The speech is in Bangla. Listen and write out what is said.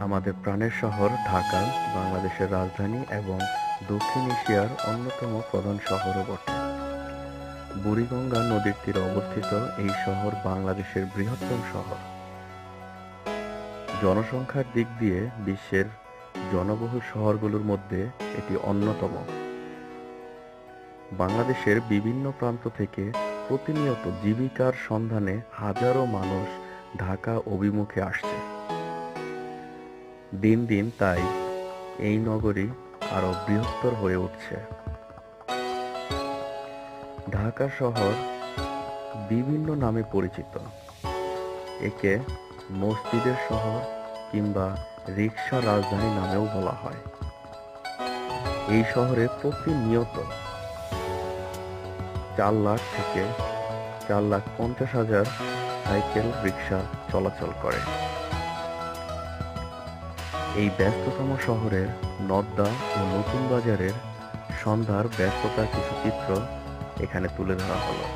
আমাদের প্রাণের শহর ঢাকা বাংলাদেশের রাজধানী এবং দক্ষিণ এশিয়ার অন্যতম প্রধান শহরও বটে। বুড়িগঙ্গা নদীর তীরে অবস্থিত এই শহর বাংলাদেশের বৃহত্তম শহর। জনসংখ্যার দিক দিয়ে বিশ্বের জনবহুল শহরগুলোর মধ্যে এটি অন্যতম। বাংলাদেশের বিভিন্ন প্রান্ত থেকে প্রতিনিয়ত জীবিকার সন্ধানে হাজারো মানুষ ঢাকা অভিমুখে আসছে। দিন দিন তাই এই নগরী আরো বৃহত্তর হয়ে উঠছে। ঢাকা শহর বিভিন্ন নামে পরিচিত। একে মসজিদের শহর কিংবা রিকশা রাজধানী নামেও বলা হয়। এই শহরে প্রতিনিয়ত ৪ লাখ থেকে ৪,৫০,০০০ সাইকেল রিকশা চলাচল করে। এই ব্যস্ততম শহরের নদ্দা ও নতুন বাজারের সন্ধ্যার ব্যস্ততার কিছু চিত্র এখানে তুলে ধরা হলো।